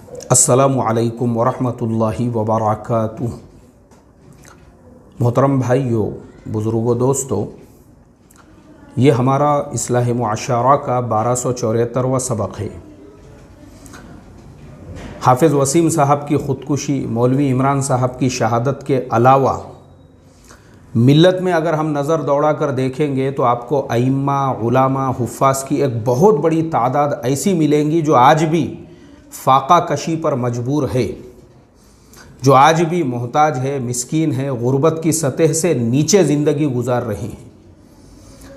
अस्सलामु अलैकुम वरहमतुल्लाहि वबरकातुह। मोहतरम भाइयों, बुज़ुर्गों, दोस्तों, ये हमारा इस्लाह मुआशरा का 1274वां सबक है। हाफिज़ वसीम साहब की ख़ुदकुशी, मौलवी इमरान साहब की शहादत के अलावा मिल्लत में अगर हम नज़र दौड़ा कर देखेंगे तो आपको अइम्मा, उलामा, हुफ़्फ़ाज़ की एक बहुत बड़ी तादाद ऐसी मिलेंगी जो आज भी फ़ाक़ा कशी पर मजबूर है, जो आज भी मोहताज है, मिस्कीन है, गुर्बत की सतह से नीचे ज़िंदगी गुजार रहे हैं।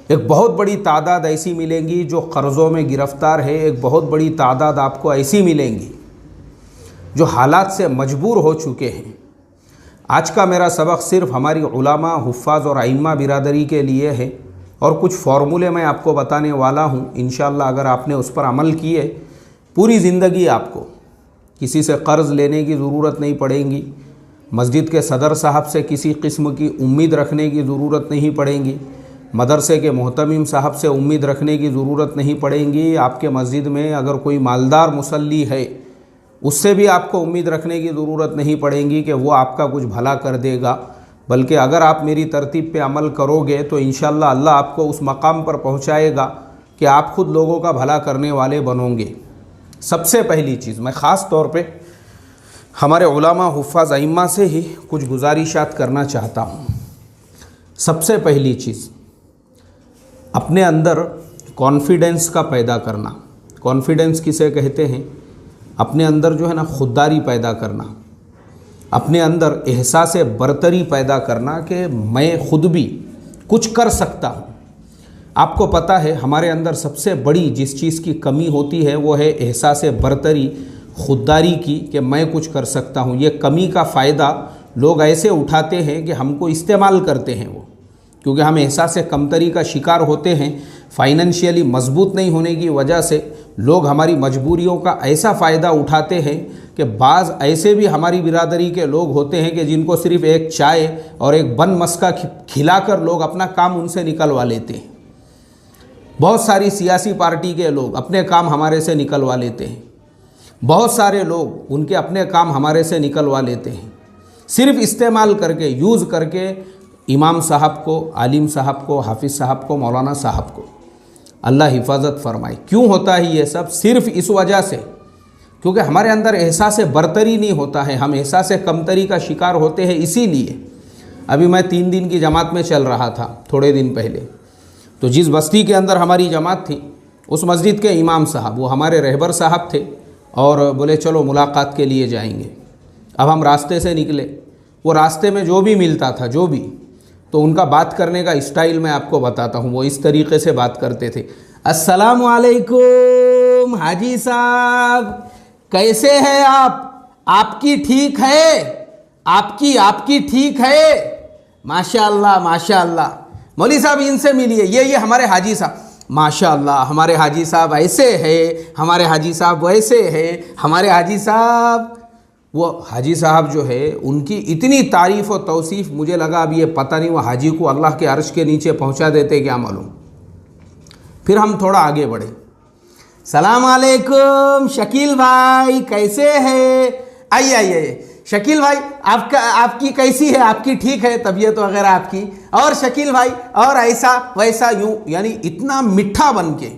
एक बहुत बड़ी तादाद ऐसी मिलेंगी जो क़र्ज़ों में गिरफ़्तार है। एक बहुत बड़ी तादाद आपको ऐसी मिलेंगी जो हालात से मजबूर हो चुके हैं। आज का मेरा सबक सिर्फ़ हमारी उलामा, हुफ़्फ़ाज़ और अइम्मा बिरादरी के लिए है और कुछ फ़ॉर्मूले मैं आपको बताने वाला हूँ। इंशाअल्लाह अगर आपने उस पर अमल किए, पूरी ज़िंदगी आपको किसी से कर्ज़ लेने की ज़रूरत नहीं पड़ेगी, मस्जिद के सदर साहब से किसी किस्म की उम्मीद रखने की ज़रूरत नहीं पड़ेगी, मदरसे के मोहतमिम साहब से उम्मीद रखने की ज़रूरत नहीं पड़ेगी। आपके मस्जिद में अगर कोई मालदार मुसल्ली है, उससे भी आपको उम्मीद रखने की ज़रूरत नहीं पड़ेगी कि वो आपका कुछ भला कर देगा। बल्कि अगर आप मेरी तरतीब पे अमल करोगे तो इंशाअल्लाह अल्लाह आपको उस मकाम पर पहुँचाएगा कि आप ख़ुद लोगों का भला करने वाले बनोगे। सबसे पहली चीज़, मैं ख़ास तौर पे हमारे उलामा, हुफ़्फ़ाज़, अइम्मा से ही कुछ गुजारिशात करना चाहता हूँ। सबसे पहली चीज़, अपने अंदर कॉन्फिडेंस का पैदा करना। कॉन्फिडेंस किसे कहते हैं? अपने अंदर जो है ना, खुददारी पैदा करना, अपने अंदर एहसास बरतरी पैदा करना कि मैं ख़ुद भी कुछ कर सकता हूँ। आपको पता है हमारे अंदर सबसे बड़ी जिस चीज़ की कमी होती है वो है एहसास बरतरी, खुददारी की, कि मैं कुछ कर सकता हूँ। ये कमी का फ़ायदा लोग ऐसे उठाते हैं कि हमको इस्तेमाल करते हैं वो, क्योंकि हम एहसास कमतरी का शिकार होते हैं। फाइनेंशियली मजबूत नहीं होने की वजह से लोग हमारी मजबूरियों का ऐसा फ़ायदा उठाते हैं कि बाज़ ऐसे भी हमारी बिरादरी के लोग होते हैं कि जिनको सिर्फ़ एक चाय और एक बन मस्का खिलाकर लोग अपना काम उनसे निकलवा लेते हैं। बहुत सारी सियासी पार्टी के लोग अपने काम हमारे से निकलवा लेते हैं। बहुत सारे लोग उनके अपने काम हमारे से निकलवा लेते हैं, सिर्फ़ इस्तेमाल करके, यूज़ करके इमाम साहब को, आलिम साहब को, हाफिज़ साहब को, मौलाना साहब को। अल्लाह हिफाजत फरमाए। क्यों होता है ये सब? सिर्फ़ इस वजह से क्योंकि हमारे अंदर एहसास बरतरी नहीं होता है, हम एहसास कमतरी का शिकार होते हैं। इसीलिए अभी मैं 3 दिन की जमात में चल रहा था थोड़े दिन पहले, तो जिस बस्ती के अंदर हमारी जमात थी उस मस्जिद के इमाम साहब, वो हमारे रहबर साहब थे, और बोले चलो मुलाकात के लिए जाएंगे। अब हम रास्ते से निकले, वो रास्ते में जो भी मिलता था, जो भी, तो उनका बात करने का स्टाइल मैं आपको बताता हूँ। वो इस तरीक़े से बात करते थे, अस्सलामु अलैकुम हाजी साहब, कैसे हैं आप? आपकी ठीक है? आपकी ठीक है? माशाअल्लाह माशाअल्लाह। मौली साहब इनसे मिलिए, ये हमारे हाजी साहब, माशाअल्लाह हमारे हाजी साहब ऐसे हैं, हमारे हाजी साहब वैसे हैं, हमारे हाजी साहब। वो हाजी साहब जो है उनकी इतनी तारीफ़ और तौसीफ़, मुझे लगा अब ये पता नहीं वो हाजी को अल्लाह के अर्श के नीचे पहुंचा देते, क्या मालूम। फिर हम थोड़ा आगे बढ़े, सलाम अलैकुम शकील भाई, कैसे हैं? आइए शकील भाई, आपकी कैसी है? आपकी ठीक है तबीयत वगैरह आपकी? और शकील भाई, और ऐसा वैसा, यूँ, यानी इतना मीठा बन के।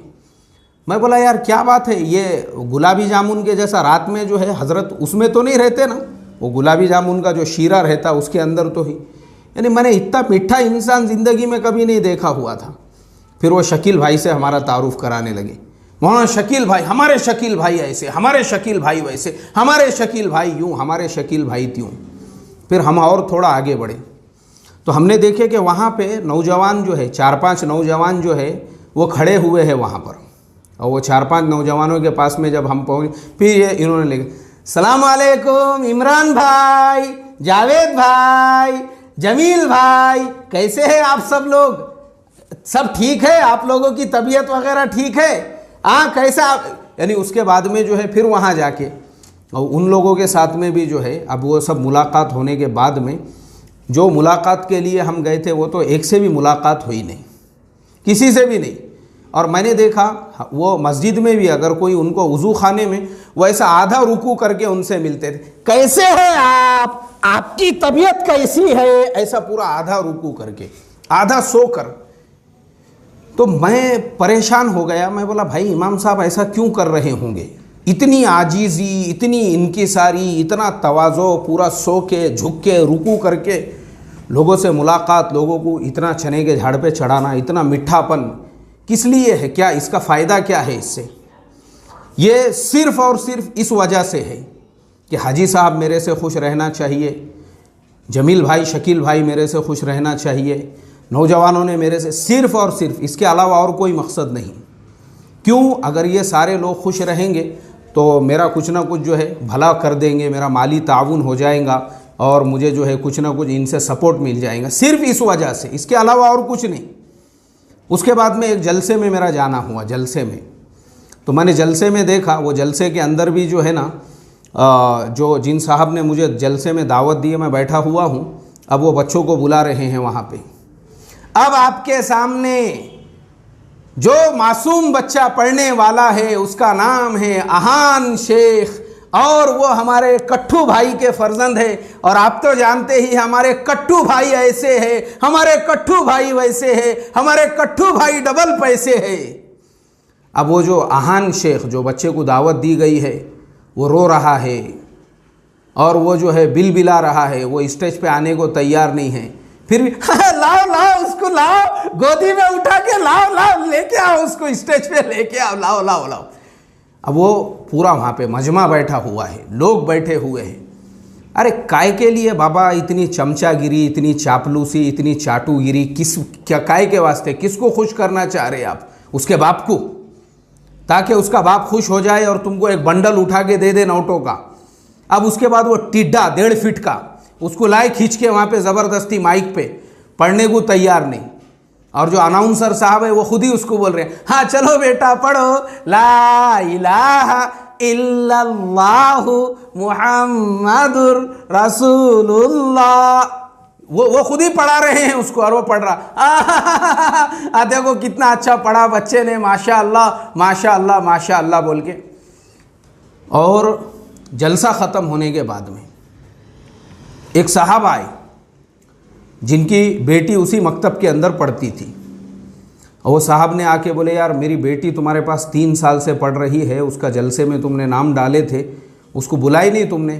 मैं बोला यार क्या बात है, ये गुलाबी जामुन के जैसा रात में जो है हज़रत उसमें तो नहीं रहते ना, वो गुलाबी जामुन का जो शीरा रहता उसके अंदर तो ही, यानी मैंने इतना मीठा इंसान ज़िंदगी में कभी नहीं देखा हुआ था। फिर वो शकील भाई से हमारा तारुफ़ कराने लगे, वहाँ शकील भाई, हमारे शकील भाई ऐसे, हमारे शकील भाई वैसे, हमारे शकील भाई यूँ, हमारे शकील भाई त्यों। फिर हम और थोड़ा आगे बढ़े तो हमने देखे कि वहाँ पे नौजवान जो है, 4-5 नौजवान जो है वो खड़े हुए हैं वहाँ पर। और वो 4-5 नौजवानों के पास में जब हम पहुँचे, फिर ये इन्होंने लिखा, सलाम अलैकुम इमरान भाई, जावेद भाई, जमील भाई, कैसे हैं आप सब लोग? सब ठीक है? आप लोगों की तबीयत वगैरह ठीक है? कैसा? यानी उसके बाद में जो है फिर वहाँ जाके और उन लोगों के साथ में भी जो है, अब वो सब मुलाकात होने के बाद में, जो मुलाकात के लिए हम गए थे वो तो एक से भी मुलाकात हुई नहीं, किसी से भी नहीं। और मैंने देखा वो मस्जिद में भी अगर कोई उनको वज़ू खाने में वो ऐसा आधा रुकू करके उनसे मिलते थे, कैसे हैं आप, आपकी तबीयत कैसी है, ऐसा पूरा आधा रुकू करके, आधा सोकर। तो मैं परेशान हो गया। मैं बोला भाई इमाम साहब ऐसा क्यों कर रहे होंगे, इतनी आजीज़ी, इतनी इनकिसारी, इतना तवाज़ो, पूरा सो के झुक के रुकू करके लोगों से मुलाकात, लोगों को इतना चने के झाड़ पे चढ़ाना, इतना मीठापन किस लिए है, क्या इसका फ़ायदा क्या है इससे? ये सिर्फ़ और सिर्फ इस वजह से है कि हाजी साहब मेरे से खुश रहना चाहिए, जमील भाई, शकील भाई मेरे से खुश रहना चाहिए, नौजवानों ने मेरे से, सिर्फ़ और सिर्फ, इसके अलावा और कोई मकसद नहीं। क्यों? अगर ये सारे लोग खुश रहेंगे तो मेरा कुछ ना कुछ जो है भला कर देंगे, मेरा माली ताउन हो जाएगा और मुझे जो है कुछ ना कुछ इनसे सपोर्ट मिल जाएगा, सिर्फ इस वजह से, इसके अलावा और कुछ नहीं। उसके बाद में एक जलसे में मेरा जाना हुआ, जलसे में, तो मैंने जलसे में देखा, वो जलसे के अंदर भी जो है ना जो जिन साहब ने मुझे जलसे में दावत दी, मैं बैठा हुआ हूँ, अब वो बच्चों को बुला रहे हैं वहाँ पे। अब आपके सामने जो मासूम बच्चा पढ़ने वाला है उसका नाम है अहान शेख, और वो हमारे कट्टू भाई के फर्जंद है, और आप तो जानते ही हमारे कट्टू भाई ऐसे है, हमारे कट्टू भाई वैसे है, हमारे कट्टू भाई डबल पैसे है। अब वो जो अहान शेख, जो बच्चे को दावत दी गई है, वो रो रहा है और वो जो है बिल बिला रहा है, वो स्टेज पे आने को तैयार नहीं है, फिर भी लाओ लाओ उसको, लाओ गोदी में उठा के लाओ लाओ, लेके आओ उसको स्टेज पे लेके आओ, लाओ लाओ लाओ। अब वो पूरा वहाँ पे मजमा बैठा हुआ है, लोग बैठे हुए हैं। अरे काय के लिए बाबा इतनी चमचागिरी, इतनी चापलूसी, इतनी चाटूगिरी, किस क्या काय के वास्ते? किसको खुश करना चाह रहे आप? उसके बाप को, ताकि उसका बाप खुश हो जाए और तुमको एक बंडल उठा के दे दे नोटों का। अब उसके बाद वो टिड्डा 1.5 फीट का उसको लाए खींच के वहाँ पे ज़बरदस्ती माइक पे, पढ़ने को तैयार नहीं, और जो अनाउंसर साहब है वो खुद ही उसको बोल रहे हैं, हाँ चलो बेटा पढ़ो, ला इलाहा इल्लल्लाहु मुहम्मदुर रसूलुल्लाह। वो खुद ही पढ़ा रहे हैं उसको, और वो पढ़ रहा, देखो कितना अच्छा पढ़ा बच्चे ने, माशाअल्लाह माशाअल्लाह माशाअल्लाह बोल के। और जलसा ख़त्म होने के बाद में एक साहब आए जिनकी बेटी उसी मकतब के अंदर पढ़ती थी, और वो साहब ने आके बोले यार मेरी बेटी तुम्हारे पास 3 साल से पढ़ रही है, उसका जलसे में तुमने नाम डाले थे, उसको बुलाई नहीं तुमने।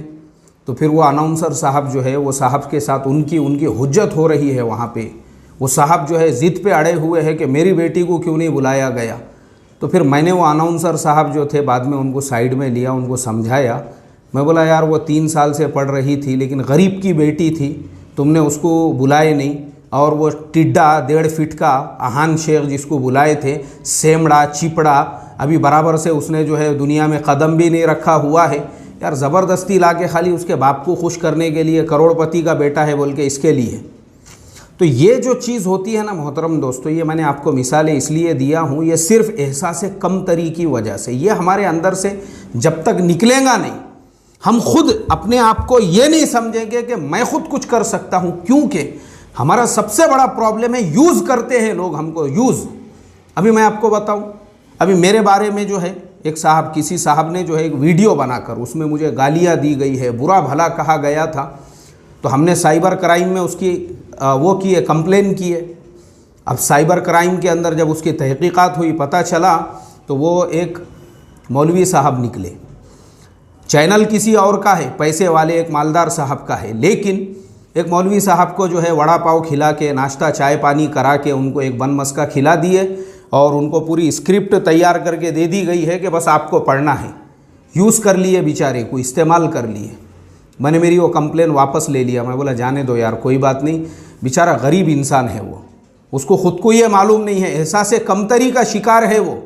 तो फिर वो अनाउंसर साहब जो है, वो साहब के साथ उनकी हुज्जत हो रही है वहाँ पे। वो साहब जो है ज़िद पे अड़े हुए हैं कि मेरी बेटी को क्यों नहीं बुलाया गया। तो फिर मैंने वो अनाउंसर साहब जो थे बाद में उनको साइड में लिया, उनको समझाया। मैं बोला यार वो 3 साल से पढ़ रही थी, लेकिन गरीब की बेटी थी, तुमने उसको बुलाए नहीं, और वो टिड्डा 1.5 फीट का अहान शेख जिसको बुलाए थे, सेमड़ा चिपड़ा, अभी बराबर से उसने जो है दुनिया में कदम भी नहीं रखा हुआ है यार, ज़बरदस्ती ला के खाली उसके बाप को खुश करने के लिए, करोड़पति का बेटा है बोल के इसके लिए। तो ये जो चीज़ होती है ना मोहतरम दोस्तों, ये मैंने आपको मिसालें इसलिए दिया हूँ, ये सिर्फ एहसास कमतरी की वजह से, ये हमारे अंदर से जब तक निकलेगा नहीं, हम खुद अपने आप को ये नहीं समझेंगे कि मैं खुद कुछ कर सकता हूँ, क्योंकि हमारा सबसे बड़ा प्रॉब्लम है यूज़ करते हैं लोग हमको, यूज़। अभी मैं आपको बताऊँ, अभी मेरे बारे में जो है एक साहब, किसी साहब ने जो है एक वीडियो बनाकर उसमें मुझे गालियाँ दी गई है, बुरा भला कहा गया था, तो हमने साइबर क्राइम में उसकी वो की है, कंप्लेन की है। अब साइबर क्राइम के अंदर जब उसकी तहकीकात हुई, पता चला तो वो एक मौलवी साहब निकले। चैनल किसी और का है, पैसे वाले एक मालदार साहब का है, लेकिन एक मौलवी साहब को जो है वड़ा पाव खिला के, नाश्ता चाय पानी करा के, उनको एक बन मस्का खिला दिए और उनको पूरी स्क्रिप्ट तैयार करके दे दी गई है कि बस आपको पढ़ना है। यूज़ कर लिए बेचारे को, इस्तेमाल कर लिए। मैंने मेरी वो कंप्लेन वापस ले लिया। मैं बोला जाने दो यार, कोई बात नहीं, बेचारा गरीब इंसान है वो, उसको ख़ुद को ये मालूम नहीं है, एहसास कमतरी का शिकार है वो।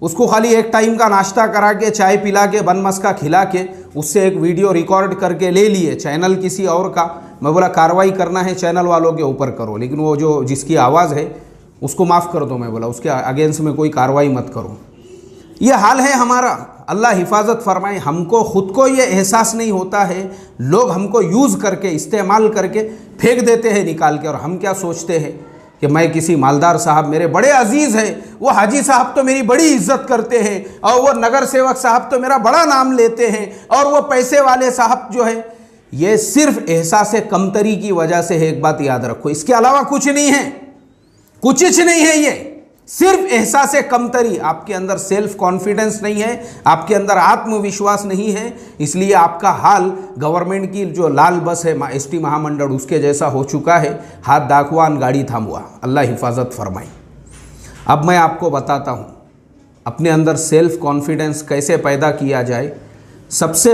उसको खाली एक टाइम का नाश्ता करा के, चाय पिला के, बन मस्का खिला के, उससे एक वीडियो रिकॉर्ड करके ले लिए, चैनल किसी और का। मैं बोला कार्रवाई करना है चैनल वालों के ऊपर करो, लेकिन वो जो जिसकी आवाज़ है उसको माफ़ कर दो। मैं बोला उसके अगेंस्ट में कोई कार्रवाई मत करो। ये हाल है हमारा, अल्लाह हिफाजत फरमाए। हमको ख़ुद को ये एहसास नहीं होता है, लोग हमको यूज़ करके, इस्तेमाल करके फेंक देते हैं निकाल के, और हम क्या सोचते हैं कि मैं किसी मालदार साहब मेरे बड़े अजीज़ हैं, वो हाजी साहब तो मेरी बड़ी इज्जत करते हैं, और वो नगर सेवक साहब तो मेरा बड़ा नाम लेते हैं, और वो पैसे वाले साहब जो है, ये सिर्फ एहसास कमतरी की वजह से है। एक बात याद रखो, इसके अलावा कुछ नहीं है, कुछ नहीं है, ये सिर्फ एहसास कमतरी। आपके अंदर सेल्फ कॉन्फिडेंस नहीं है, आपके अंदर आत्मविश्वास नहीं है, इसलिए आपका हाल गवर्नमेंट की जो लाल बस है एसटी महामंडल उसके जैसा हो चुका है, हाथ दाखवान गाड़ी थामुआ। अल्लाह हिफाजत फरमाए। अब मैं आपको बताता हूँ अपने अंदर सेल्फ कॉन्फिडेंस कैसे पैदा किया जाए। सबसे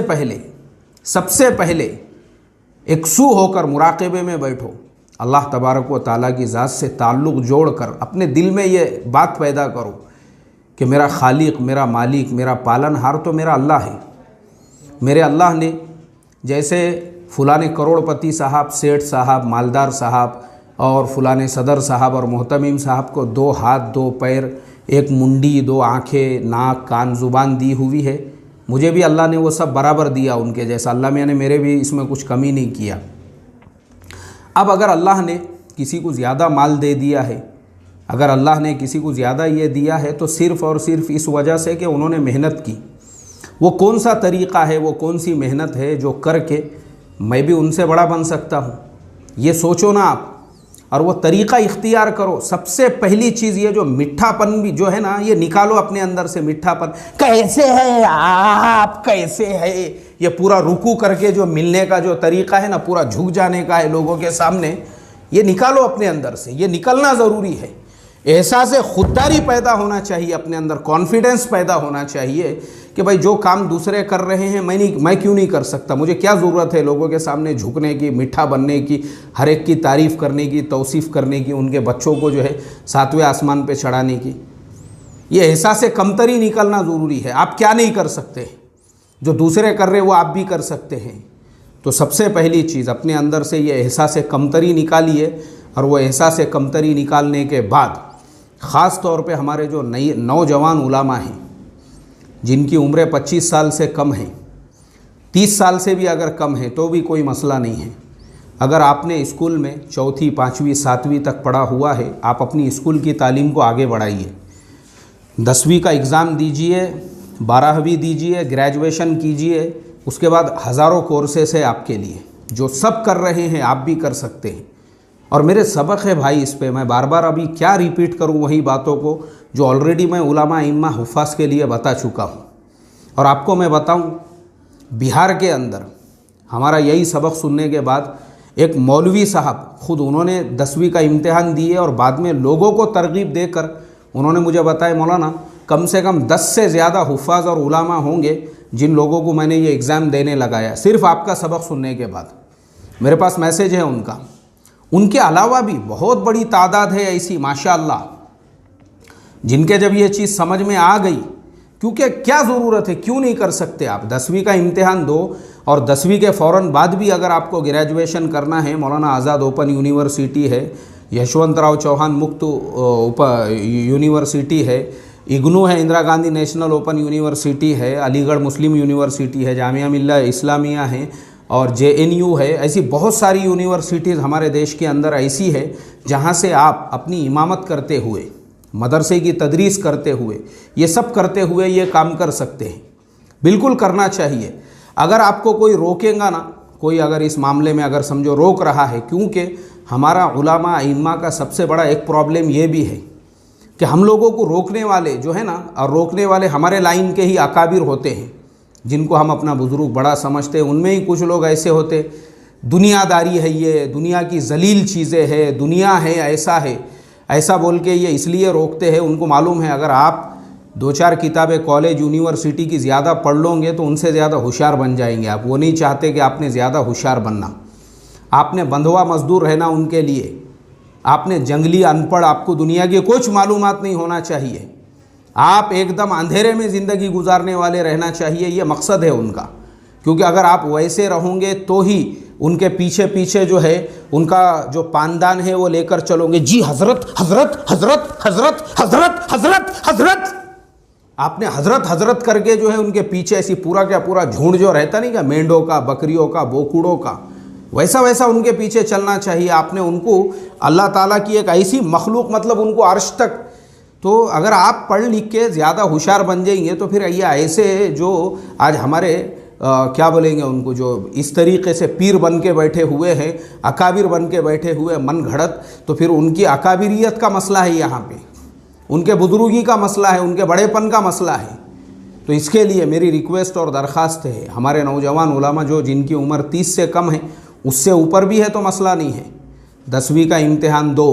पहले एकसू होकर मुराक़बे में बैठो, अल्लाह तबारक व ताला की ज़ात से ताल्लुक़ जोड़कर अपने दिल में ये बात पैदा करो कि मेरा खालिक, मेरा मालिक, मेरा पालनहार तो मेरा अल्लाह है। मेरे अल्लाह ने जैसे फ़लाने करोड़पति साहब, सेठ साहब, मालदार साहब और फ़लाने सदर साहब और मोहतमीम साहब को 2 हाथ 2 पैर, 1 मुंडी, 2 आँखें, नाक, कान, ज़ुबान दी हुई है, मुझे भी अल्लाह ने वो सब बराबर दिया उनके जैसा। अल्लाह मियाँ ने मेरे भी इसमें कुछ कमी नहीं किया। अब अगर अल्लाह ने किसी को ज़्यादा माल दे दिया है, अगर अल्लाह ने किसी को ज़्यादा ये दिया है, तो सिर्फ़ और सिर्फ इस वजह से कि उन्होंने मेहनत की। वो कौन सा तरीक़ा है, वो कौन सी मेहनत है जो करके मैं भी उनसे बड़ा बन सकता हूँ, ये सोचो ना आप, और वो तरीक़ा इख्तियार करो। सबसे पहली चीज़ ये जो मिठापन भी जो है ना, ये निकालो अपने अंदर से। मिठापन कैसे है आप, कैसे है, ये पूरा रुकू करके जो मिलने का जो तरीक़ा है ना, पूरा झुक जाने का है लोगों के सामने, ये निकालो अपने अंदर से। ये निकलना ज़रूरी है। एहसास खुददारी पैदा होना चाहिए अपने अंदर, कॉन्फिडेंस पैदा होना चाहिए कि भाई जो काम दूसरे कर रहे हैं मैं क्यों नहीं कर सकता, मुझे क्या ज़रूरत है लोगों के सामने झुकने की, मीठा बनने की, हर एक की तारीफ़ करने की, तौसीफ़ करने की, उनके बच्चों को जो है 7वें आसमान पे चढ़ाने की। ये एहसास कमतरी निकलना ज़रूरी है। आप क्या नहीं कर सकते, जो दूसरे कर रहे वो आप भी कर सकते हैं। तो सबसे पहली चीज़ अपने अंदर से ये एहसास कमतरी निकालिए, और वो एहसास कमतरी निकालने के बाद ख़ास तौर पे हमारे जो नौजवान उलामा हैं जिनकी उम्र 25 साल से कम है, 30 साल से भी अगर कम है तो भी कोई मसला नहीं है। अगर आपने स्कूल में 4वीं, 5वीं, 7वीं तक पढ़ा हुआ है, आप अपनी स्कूल की तालीम को आगे बढ़ाइए। 10वीं का एग्ज़ाम दीजिए, 12वीं दीजिए, ग्रेजुएशन कीजिए, उसके बाद हज़ारों कोर्सेस है आपके लिए, जो सब कर रहे हैं आप भी कर सकते हैं। और मेरे सबक है भाई इस पे, मैं बार बार अभी क्या रिपीट करूं वही बातों को जो ऑलरेडी मैं उलामा इम्मा हुफ़ाज़ के लिए बता चुका हूं। और आपको मैं बताऊं, बिहार के अंदर हमारा यही सबक सुनने के बाद एक मौलवी साहब ख़ुद उन्होंने 10वीं का इम्तिहान दिए और बाद में लोगों को तरगीब देकर उन्होंने मुझे बताया, मौलाना कम से कम 10 से ज़्यादा हुफ़ाज़ और उलामा होंगे जिन लोगों को मैंने ये एग्ज़ाम देने लगाया सिर्फ़ आपका सबक सुनने के बाद। मेरे पास मैसेज है उनका। उनके अलावा भी बहुत बड़ी तादाद है ऐसी माशाअल्लाह जिनके जब ये चीज़ समझ में आ गई, क्योंकि क्या ज़रूरत है, क्यों नहीं कर सकते आप। 10वीं का इम्तिहान दो और 10वीं के फ़ौरन बाद भी अगर आपको ग्रेजुएशन करना है, मौलाना आज़ाद ओपन यूनिवर्सिटी है, यशवंतराव चौहान मुक्त यूनिवर्सिटी है, इग्नू है, Indira Gandhi national open university है, अलीगढ़ मुस्लिम यूनिवर्सिटी है, जामिया मिल्ला इस्लामिया है और JNU है। ऐसी बहुत सारी यूनिवर्सिटीज़ हमारे देश के अंदर ऐसी है जहाँ से आप अपनी इमामत करते हुए, मदरसे की तदरीस करते हुए, ये सब करते हुए ये काम कर सकते हैं। बिल्कुल करना चाहिए। अगर आपको कोई रोकेगा ना, कोई अगर इस मामले में अगर समझो रोक रहा है, क्योंकि हमारा उलामा इम्मा का सबसे बड़ा एक प्रॉब्लम ये भी है कि हम लोगों को रोकने वाले जो है ना, और रोकने वाले हमारे लाइन के ही अकाबिर होते हैं जिनको हम अपना बुज़ुर्ग बड़ा समझते हैं। उनमें ही कुछ लोग ऐसे होते, दुनियादारी है, ये दुनिया की जलील चीज़ें है, दुनिया है, ऐसा बोल के ये इसलिए रोकते हैं। उनको मालूम है अगर आप 2-4 किताबें कॉलेज यूनिवर्सिटी की ज़्यादा पढ़ लोगे तो उनसे ज़्यादा होशियार बन जाएंगे आप। वो नहीं चाहते कि आपने ज़्यादा होशियार बनना, आपने बंधुआ मजदूर रहना उनके लिए, आपने जंगली अनपढ़, आपको दुनिया की कुछ मालूमात नहीं होना चाहिए, आप एकदम अंधेरे में ज़िंदगी गुजारने वाले रहना चाहिए। ये मकसद है उनका, क्योंकि अगर आप वैसे रहोगे तो ही उनके पीछे पीछे जो है उनका जो पानदान है वो लेकर चलोगे। जी हज़रत हज़रत हज़रत हज़रत हज़रत हज़रत हज़रत, आपने हज़रत हज़रत करके जो है उनके पीछे ऐसी पूरा क्या पूरा झुंड जो रहता नहीं क्या, मेंढों का, बकरियों का, बोकुड़ों का, वैसा वैसा उनके पीछे चलना चाहिए। आपने उनको अल्लाह ताला की एक ऐसी मखलूक, मतलब उनको अर्श तक, तो अगर आप पढ़ लिख के ज़्यादा होशियार बन जाएंगे तो फिर ये ऐसे जो आज हमारे क्या बोलेंगे उनको, जो इस तरीके से पीर बन के बैठे हुए हैं, अकाबिर बन के बैठे हुए मन घड़त, तो फिर उनकी अकाबिरियत का मसला है, यहाँ पे उनके बुजुर्गी का मसला है, उनके बड़ेपन का मसला है। तो इसके लिए मेरी रिक्वेस्ट और दरख्वास्त है, हमारे नौजवान उलामा जो जिनकी उम्र 30 से कम है, उससे ऊपर भी है तो मसला नहीं है, 10वीं का इम्तिहान दो,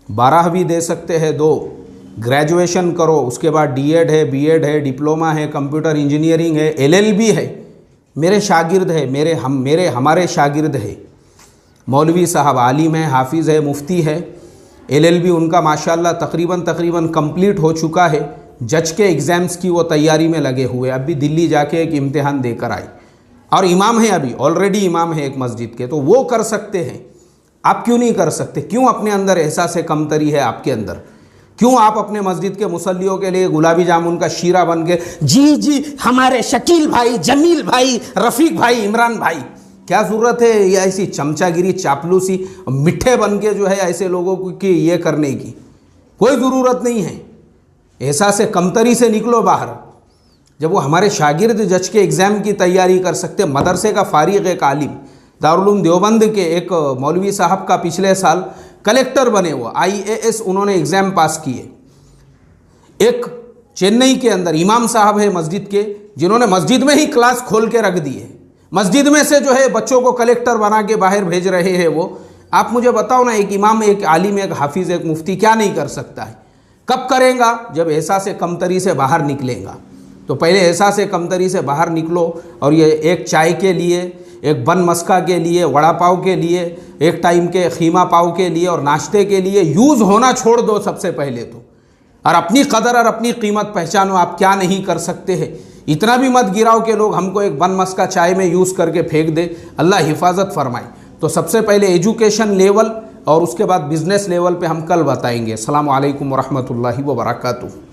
12वीं दे सकते हैं दो, ग्रेजुएशन करो, उसके बाद डीएड है, बीएड है, डिप्लोमा है, कंप्यूटर इंजीनियरिंग है, एलएलबी है। मेरे शागिर्द है, हमारे शागिर्द है, मौलवी साहब आलिम है, हाफिज़ है, मुफ्ती है, एलएलबी उनका माशाल्लाह तकरीबन कंप्लीट हो चुका है। जज के एग्ज़ाम्स की वो तैयारी में लगे हुए, अभी दिल्ली जाके एक इम्तिहान देकर आए, और इमाम है, अभी ऑलरेडी इमाम है एक मस्जिद के, तो वो कर सकते हैं। आप क्यों नहीं कर सकते? क्यों अपने अंदर एहसास कमतरी है आपके अंदर? क्यों आप अपने मस्जिद के मुसल्लियों के लिए गुलाबी जामुन का शीरा बन के जी हमारे शकील भाई, जमील भाई, रफ़ीक भाई, इमरान भाई? क्या ज़रूरत है ये ऐसी चमचागिरी, चापलूसी, मिठे बन के जो है ऐसे लोगों की ये करने की? कोई ज़रूरत नहीं है। एहसास कमतरी से निकलो बाहर। जब वो हमारे शागिर्द जज के एग्ज़ाम की तैयारी कर सकते, मदरसे का फारिग एक आलिम, दारुल उलूम देवबंद के एक मौलवी साहब का पिछले साल कलेक्टर बने हुआ, IAS उन्होंने एग्ज़ाम पास किए। एक चेन्नई के अंदर इमाम साहब है मस्जिद के, जिन्होंने मस्जिद में ही क्लास खोल के रख दी है, मस्जिद में से जो है बच्चों को कलेक्टर बना के बाहर भेज रहे हैं वो। आप मुझे बताओ ना, एक इमाम, एक आलिम, एक हाफिज़, एक मुफ्ती क्या नहीं कर सकता है? कब करेगा? जब एहसास कमतरी से बाहर निकलेगा। तो पहले एहसास कमतरी से बाहर निकलो, और ये एक चाय के लिए, एक बन मस्का के लिए, वड़ा पाव के लिए, एक टाइम के खीमा पाव के लिए और नाश्ते के लिए यूज़ होना छोड़ दो सबसे पहले तो, और अपनी कदर और अपनी कीमत पहचानो। आप क्या नहीं कर सकते हैं, इतना भी मत गिराओ कि लोग हमको एक बन मस्का चाय में यूज़ करके फेंक दे। अल्लाह हिफाजत फरमाए। तो सबसे पहले एजुकेशन लेवल और उसके बाद बिज़नेस लेवल पे हम कल बताएंगे। अस्सलामु अलैकुम वरहमतुल्लाहि वबरकातुहू।